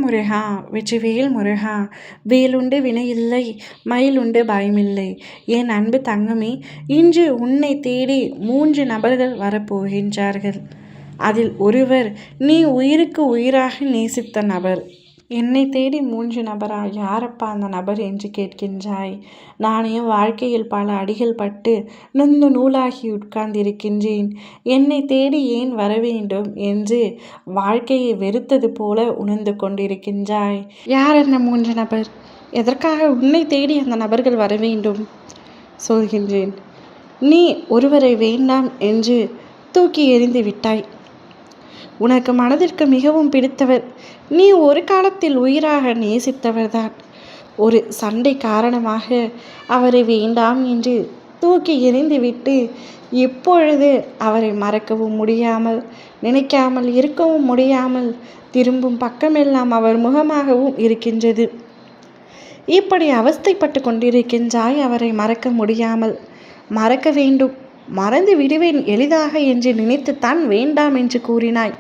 முருகா வெற்றிவேல் முருகா. வேலுண்டு வினையில்லை, மயிலுண்டு பயமில்லை. என் அன்பு தங்கமே, இன்று உன்னை தேடி 3 நபர்கள் வரப்போகின்றார்கள். அதில் ஒருவர் நீ உயிருக்கு உயிராக நேசித்த நபர். என்னை தேடி 3 நபரா? யாரப்பா அந்த நபர் என்று கேட்கின்றாய். நானே வாழ்க்கையில் பல அடிகள் பட்டு நொந்து நூலாகி உட்கார்ந்திருக்கின்றேன். என்னை தேடி ஏன் வர வேண்டும் என்று வாழ்க்கையை வெறுத்தது போல உணர்ந்து கொண்டிருக்கின்றாய். யார் அந்த 3 நபர்? எதற்காக உன்னை தேடி அந்த நபர்கள் வர வேண்டும்? சொல்கின்றேன். நீ ஒருவரை வேண்டாம் என்று தூக்கி எறிந்து விட்டாய். உனக்கு மனதிற்கு மிகவும் பிடித்தவர், நீ ஒரு காலத்தில் உயிராக நேசித்தவர்தான். ஒரு சண்டை காரணமாக அவரை வேண்டாம் என்று தூக்கி எறிந்துவிட்டு இப்பொழுது அவரை மறக்கவும் முடியாமல், நினைக்காமல் இருக்கவும் முடியாமல், திரும்பும் பக்கமெல்லாம் அவர் முகமாகவும் இருக்கின்றது. இப்படி அவஸ்தைப்பட்டு கொண்டிருக்கின்றாய். அவரை மறக்க முடியாமல். மறக்க வேண்டும், மறந்து விடுவேன் எளிதாக என்று நினைத்துத்தான் வேண்டாம் என்று கூறினாய்.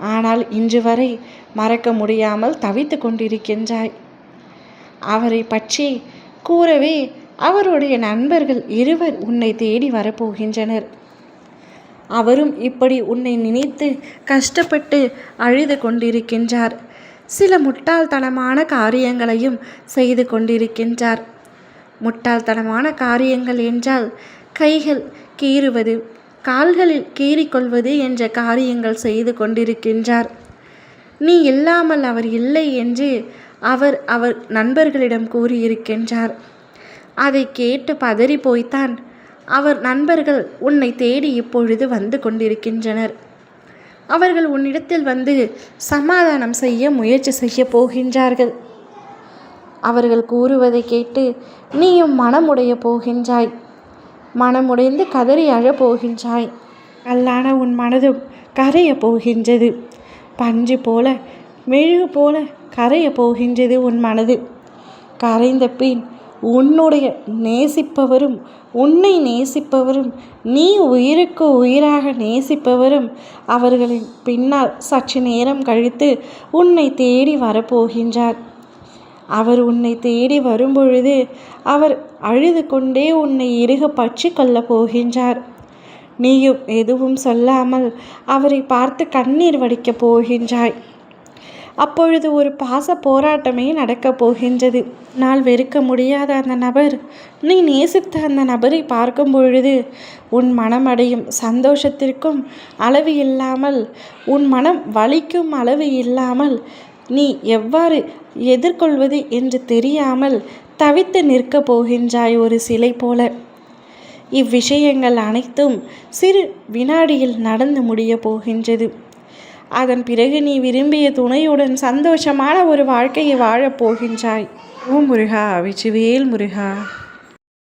ஆனால் இன்று வரை மறக்க முடியாமல் தவித்து கொண்டிருக்கின்றாய். அவரை பற்றி கூறவே அவருடைய நண்பர்கள் 2 உன்னை தேடி வரப்போகின்றனர். அவரும் இப்படி உன்னை நினைத்து கஷ்டப்பட்டு அழுது கொண்டிருக்கின்றார். சில முட்டாள்தனமான காரியங்களையும் செய்து கொண்டிருக்கின்றார். முட்டாள்தனமான காரியங்கள் என்றால் கைகள் கீறுவது, கால்களில் கீறிக்கொள்வது என்ற காரியங்கள் செய்து கொண்டிருக்கின்றார். நீ இல்லாமல் அவர் இல்லை என்று அவர் நண்பர்களிடம் கூறியிருக்கின்றார். அதை கேட்டு பதறி போய்த்தான் அவர் நண்பர்கள் உன்னை தேடி இப்பொழுது வந்து கொண்டிருக்கின்றனர். அவர்கள் உன்னிடத்தில் வந்து சமாதானம் செய்ய முயற்சி செய்ய போகின்றார்கள். அவர்கள் கூறுவதை கேட்டு நீயும் மனமுடைய போகின்றாய். மனமுடைந்து கதறி அழப்போகின்றாய். கல்லான உன் மனதும் கரைய போகின்றது. பஞ்சு போல, மெழுகு போல கரைய போகின்றது உன் மனது. கரைந்த பின் உன்னுடைய நேசிப்பவரும், உன்னை நேசிப்பவரும், நீ உயிருக்கு உயிராக நேசிப்பவரும் அவர்களின் பின்னால் சற்று நேரம் கழித்து உன்னை தேடி வரப்போகின்றார். அவர் உன்னை தேடி வரும்பொழுது அவர் அழுது கொண்டே உன்னை இறுக பற்றி கொள்ளப் போகின்றார். நீயும் எதுவும் சொல்லாமல் அவரை பார்த்து கண்ணீர் வடிக்கப் போகின்றாய். அப்பொழுது ஒரு பாச போராட்டமே நடக்கப் போகின்றது. நான் வெறுக்க முடியாத அந்த நபர், நீ நேசித்த அந்த நபரை பார்க்கும் பொழுது உன் மனம் அடையும் சந்தோஷத்திற்கும் அளவு இல்லாமல், உன் மனம் வலிக்கும் அளவு இல்லாமல், நீ எவ்வாறு எதிர்கொள்வது என்று தெரியாமல் தவித்து நிற்கப் போகின்றாய் ஒரு சிலை போல. இவ்விஷயங்கள் அனைத்தும் சிறு வினாடியில் நடந்து முடிய போகின்றது. அதன் பிறகு நீ விரும்பிய துணையுடன் சந்தோஷமான ஒரு வாழ்க்கையை வாழப் போகின்றாய். ஓம் முருகா வெற்றிவேல் முருகா.